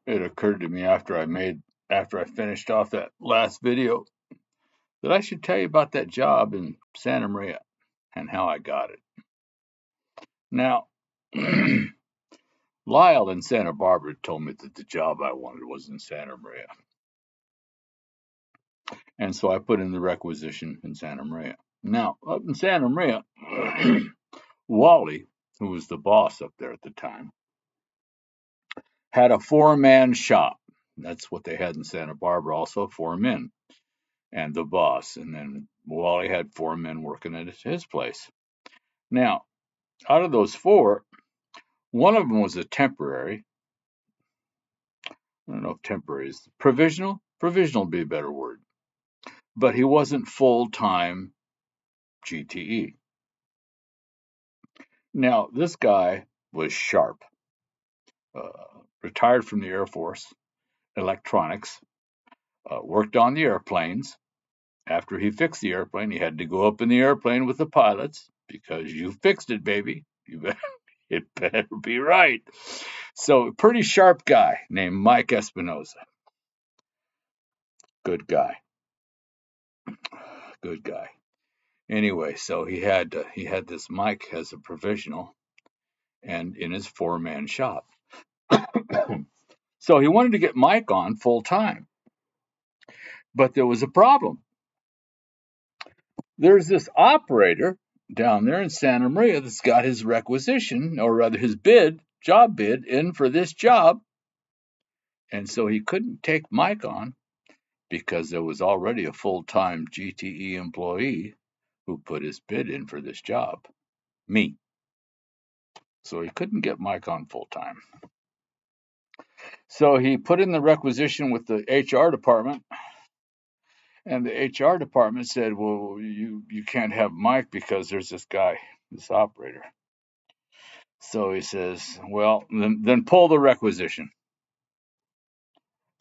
it occurred to me after I finished off that last video that I should tell you about that job in Santa Maria and how I got it. Now, Lyle in Santa Barbara told me that the job I wanted was in Santa Maria. And so I put in the requisition in Santa Maria. Now, up in Santa Maria, Wally, who was the boss up there at the time, had a four-man shop. That's what they had in Santa Barbara, also four men and the boss. And then Wally had four men working at his place. Now, out of those four, one of them was a temporary. I don't know if temporary is provisional. Provisional would be a better word. But he wasn't full-time GTE. Now, this guy was sharp. Retired from the Air Force, electronics, worked on the airplanes. After he fixed the airplane, he had to go up in the airplane with the pilots because you fixed it, baby. It better be right. So, a pretty sharp guy named Mike Espinoza. Good guy. Good guy. Anyway, so he had this Mike as a provisional and in his four-man shop. So he wanted to get Mike on full time. But there was a problem. There's this operator down there in Santa Maria that's got his requisition, or rather his job bid, in for this job. And so he couldn't take Mike on because there was already a full-time GTE employee who put his bid in for this job, me. So he couldn't get Mike on full-time. So he put in the requisition with the HR department, and the HR department said, well, you can't have Mike because there's this guy, this operator. So he says, well, then pull the requisition.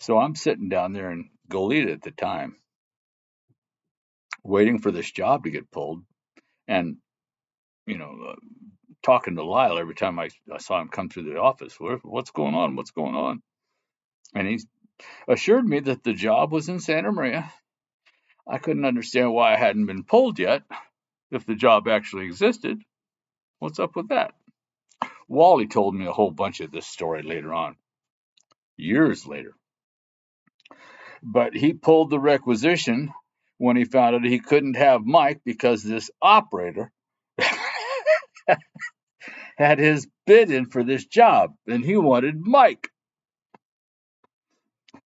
So I'm sitting down there in Goleta at the time, waiting for this job to get pulled, and talking to Lyle every time I saw him come through the office. What's going on? What's going on? And he assured me that the job was in Santa Maria. I couldn't understand why I hadn't been pulled yet if the job actually existed. What's up with that? Wally told me a whole bunch of this story later on, years later. But he pulled the requisition when he found out he couldn't have Mike because this operator had his bid in for this job and he wanted Mike.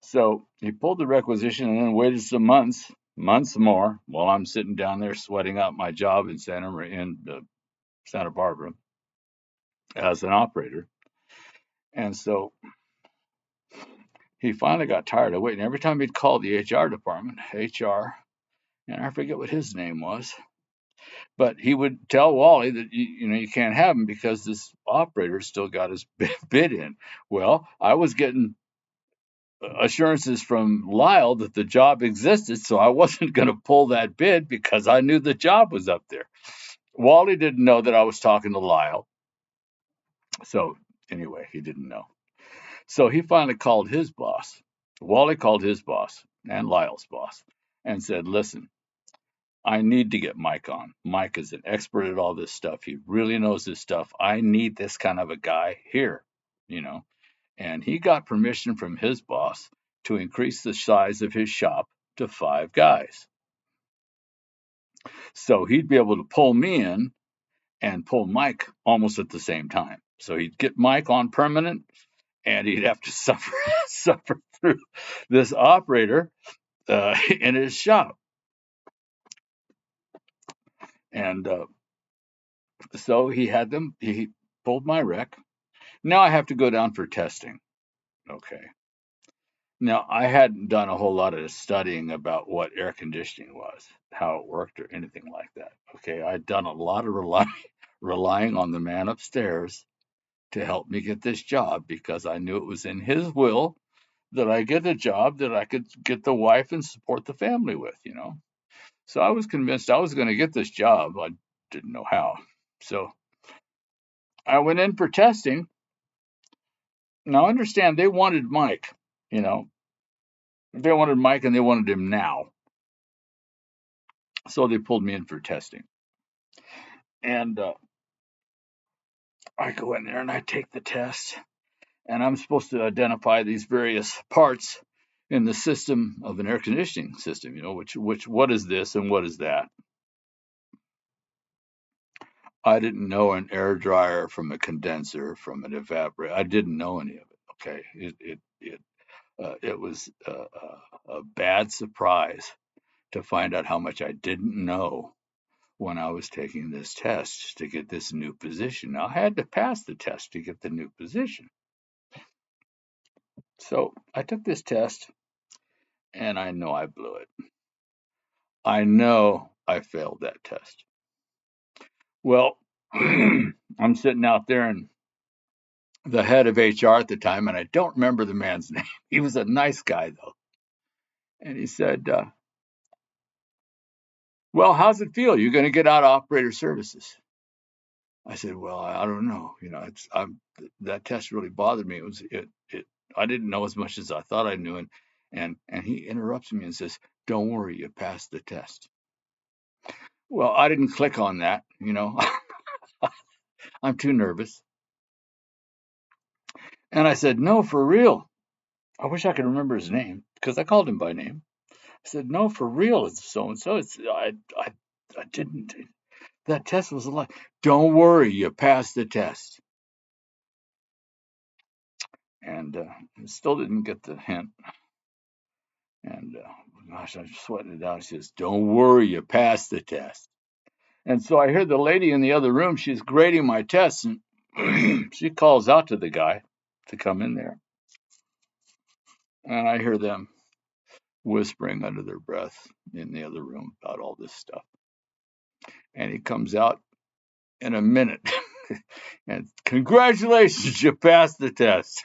So he pulled the requisition and then waited some months more, while I'm sitting down there sweating out my job in Santa Barbara as an operator. And so he finally got tired of waiting. Every time he'd call the HR department, HR, and I forget what his name was, but he would tell Wally that you can't have him because this operator still got his bid in. Well, I was getting assurances from Lyle that the job existed, so I wasn't going to pull that bid because I knew the job was up there. Wally didn't know that I was talking to Lyle. So anyway, he didn't know. So he finally called his boss. Wally called his boss and Lyle's boss and said, listen, I need to get Mike on. Mike is an expert at all this stuff. He really knows his stuff. I need this kind of a guy here, And he got permission from his boss to increase the size of his shop to 5 guys. So he'd be able to pull me in and pull Mike almost at the same time. So he'd get Mike on permanent, and he'd have to suffer through this operator in his shop. And so he pulled my rec. Now I have to go down for testing. Okay. Now, I hadn't done a whole lot of studying about what air conditioning was, how it worked, or anything like that. Okay. I'd done a lot of relying on the man upstairs to help me get this job because I knew it was in his will that I get a job that I could get the wife and support the family with. So I was convinced I was going to get this job. I didn't know how. So I went in for testing, Now understand, they wanted Mike. You know, they wanted Mike and they wanted him now. So they pulled me in for testing. And I go in there and I take the test. And I'm supposed to identify these various parts in the system of an air conditioning system, what is this and what is that. I didn't know an air dryer from a condenser from an evaporator. I didn't know any of it. Okay, it was a bad surprise to find out how much I didn't know when I was taking this test to get this new position. Now, I had to pass the test to get the new position. So I took this test and I know I blew it. I know I failed that test. Well, I'm sitting out there and the head of HR at the time, and I don't remember the man's name. He was a nice guy, though. And he said, well, how's it feel? You're going to get out of operator services. I said, well, I don't know. That test really bothered me. I didn't know as much as I thought I knew. And he interrupts me and says, don't worry, you passed the test. Well, I didn't click on that. I'm too nervous. And I said, no, for real. I wish I could remember his name because I called him by name. I said, no, for real, it's so and so. I didn't. That test was a lie. Don't worry, you passed the test. And still didn't get the hint. And gosh, I'm sweating it out. She says, don't worry, you passed the test. And so I hear the lady in the other room. She's grading my tests, and she calls out to the guy to come in there. And I hear them whispering under their breath in the other room about all this stuff. And he comes out in a minute. And congratulations, you passed the test.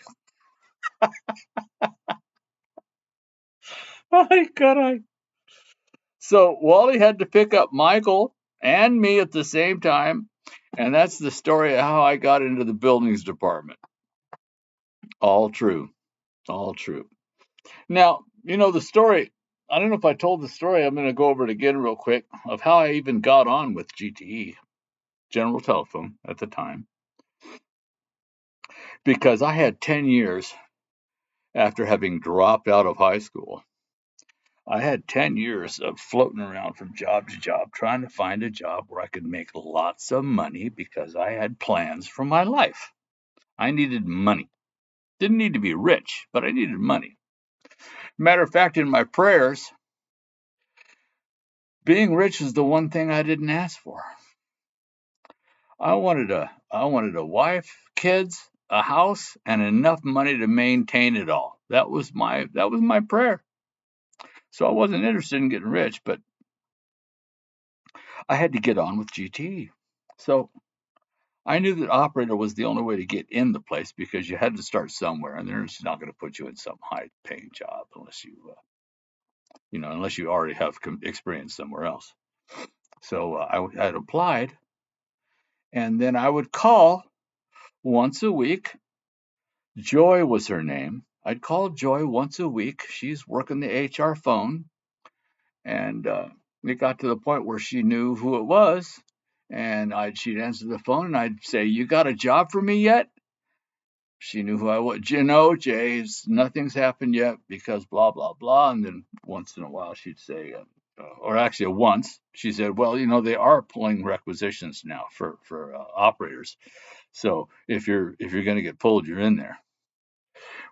My God. So Wally had to pick up Michael and me at the same time. And that's the story of how I got into the buildings department. All true. All true. Now, the story. I don't know if I told the story. I'm going to go over it again real quick of how I even got on with GTE, General Telephone, at the time. Because I had 10 years after having dropped out of high school. I had 10 years of floating around from job to job, trying to find a job where I could make lots of money because I had plans for my life. I needed money. Didn't need to be rich, but I needed money. Matter of fact, in my prayers, being rich is the one thing I didn't ask for. I wanted a wife, kids, a house, and enough money to maintain it all. That was my prayer. So I wasn't interested in getting rich, but I had to get on with GTE. So I knew that operator was the only way to get in the place because you had to start somewhere, and they're just not going to put you in some high-paying job unless you already have experience somewhere else. So I had applied, and then I would call once a week. Joy was her name. I'd call Joy once a week. She's working the HR phone, and it got to the point where she knew who it was, and she'd answer the phone, and I'd say, "You got a job for me yet?" She knew who I was. Jay, nothing's happened yet because blah, blah, blah. And then once in a while she'd say, or actually once, she said, well, they are pulling requisitions now for operators. So if you're going to get pulled, you're in there.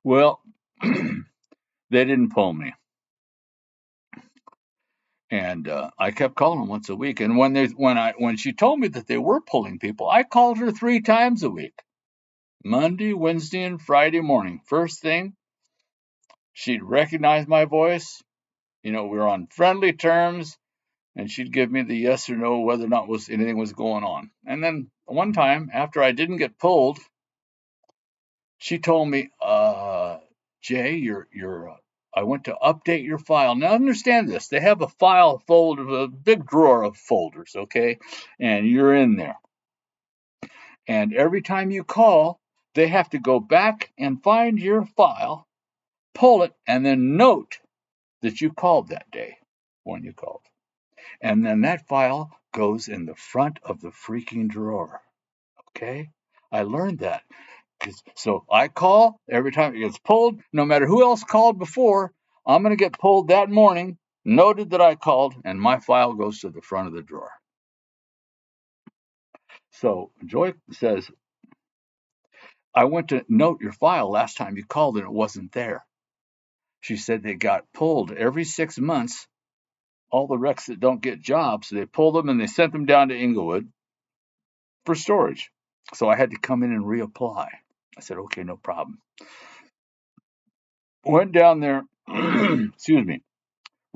Well, they didn't pull me. And I kept calling them once a week. And when she told me that they were pulling people, I called her 3 times a week. Monday, Wednesday, and Friday morning. First thing, she'd recognize my voice. We were on friendly terms, and she'd give me the yes or no whether or not anything was going on. And then one time, after I didn't get pulled, she told me, Jay, I went to update your file. Now understand this: they have a file folder, a big drawer of folders, okay, and you're in there. And every time you call, they have to go back and find your file, pull it, and then note that you called that day when you called. And then that file goes in the front of the freaking drawer. Okay? I learned that. So I call every time it gets pulled, no matter who else called before, I'm going to get pulled that morning, noted that I called, and my file goes to the front of the drawer. So Joy says, I went to note your file last time you called and it wasn't there. She said they got pulled every 6 months, all the recs that don't get jobs. So they pulled them and they sent them down to Inglewood for storage. So I had to come in and reapply. I said, okay, no problem. Went down there, excuse me,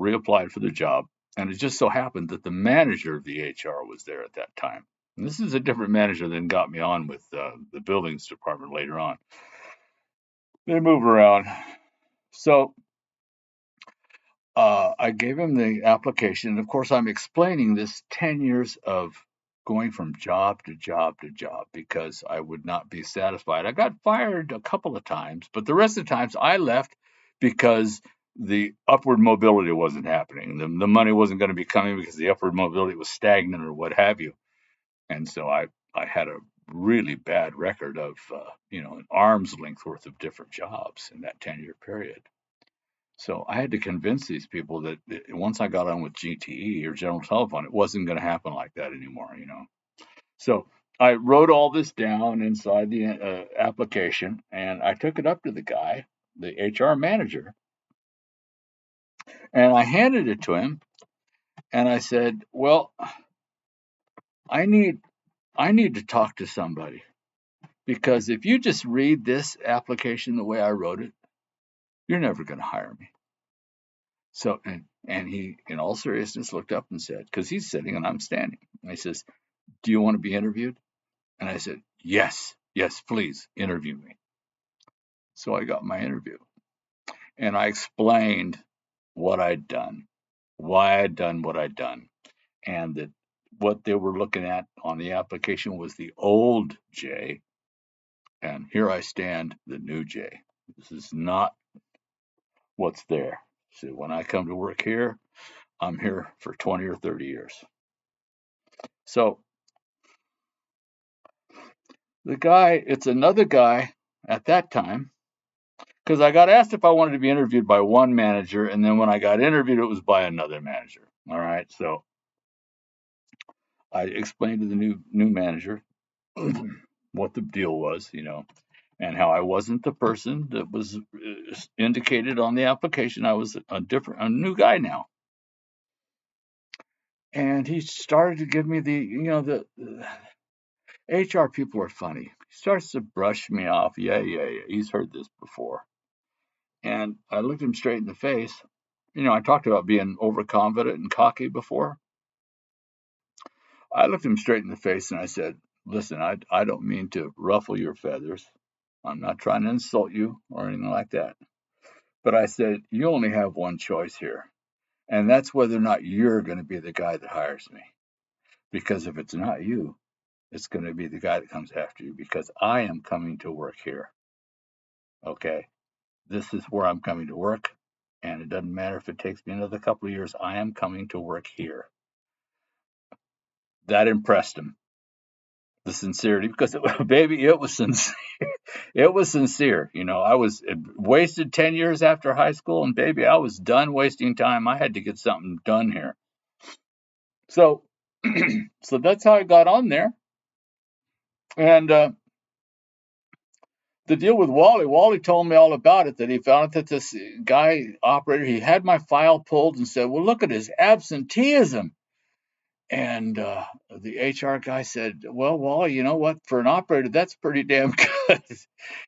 reapplied for the job. And it just so happened that the manager of the HR was there at that time. And this is a different manager than got me on with the buildings department later on. They move around. So I gave him the application. And of course, I'm explaining this 10 years of going from job to job to job because I would not be satisfied. I got fired a couple of times, but the rest of the times I left because the upward mobility wasn't happening. The money wasn't going to be coming because the upward mobility was stagnant or what have you. And so I had a really bad record of, an arm's length worth of different jobs in that 10-year period. So I had to convince these people that once I got on with GTE or General Telephone, it wasn't going to happen like that anymore, So I wrote all this down inside the application, and I took it up to the guy, the HR manager, and I handed it to him, and I said, "Well, I need to talk to somebody because if you just read this application the way I wrote it, you're never going to hire me." So, and he, in all seriousness, looked up and said, because he's sitting and I'm standing, and he says, "Do you want to be interviewed?" And I said, "Yes, please interview me." So I got my interview, and I explained what I'd done, why I'd done what I'd done, and that what they were looking at on the application was the old Jay, and here I stand, the new Jay. This is not what's there. So when I come to work here, I'm here for 20 or 30 years. So the guy, it's another guy at that time, because I got asked if I wanted to be interviewed by one manager, and then when I got interviewed, it was by another manager. All right, so I explained to the new manager what the deal was, and how I wasn't the person that was indicated on the application. I was a new guy now. And he started to give me the HR people are funny. He starts to brush me off. Yeah. He's heard this before. And I looked him straight in the face. I talked about being overconfident and cocky before. I looked him straight in the face and I said, "Listen, I don't mean to ruffle your feathers. I'm not trying to insult you or anything like that. But I said, you only have one choice here. And that's whether or not you're going to be the guy that hires me. Because if it's not you, it's going to be the guy that comes after you because I am coming to work here. Okay? This is where I'm coming to work. And it doesn't matter if it takes me another couple of years. I am coming to work here." That impressed him. The sincerity, because baby, it was sincere. It was sincere. I was wasted 10 years after high school, and baby, I was done wasting time. I had to get something done here. So, so that's how I got on there. And the deal with Wally told me all about it, that he found out that this guy operator, he had my file pulled and said, "Well, look at his absenteeism." And the HR guy said, "Well, Wally, you know what? For an operator, that's pretty damn good."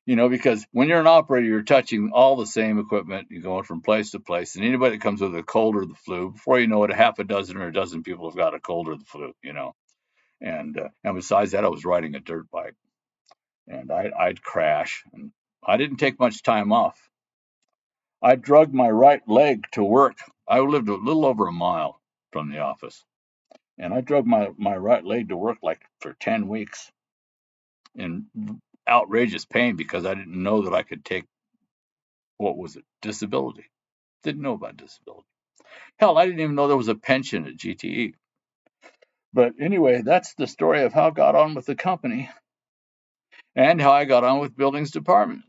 Because when you're an operator, you're touching all the same equipment. You're going from place to place. And anybody that comes with a cold or the flu, before you know it, a half a dozen or a dozen people have got a cold or the flu, And besides that, I was riding a dirt bike. And I'd crash. And I didn't take much time off. I drugged my right leg to work. I lived a little over a mile from the office. And I drug my right leg to work like for 10 weeks. And outrageous pain because I didn't know that I could take, what was it, disability. Didn't know about disability. Hell, I didn't even know there was a pension at GTE. But anyway, that's the story of how I got on with the company and how I got on with buildings department.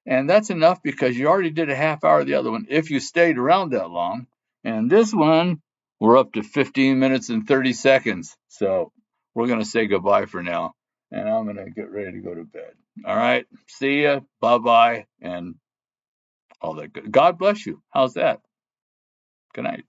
And that's enough because you already did a half hour of the other one if you stayed around that long. And this one, we're up to 15 minutes and 30 seconds. So we're going to say goodbye for now. And I'm going to get ready to go to bed. All right. See ya. Bye bye. And all that good. God bless you. How's that? Good night.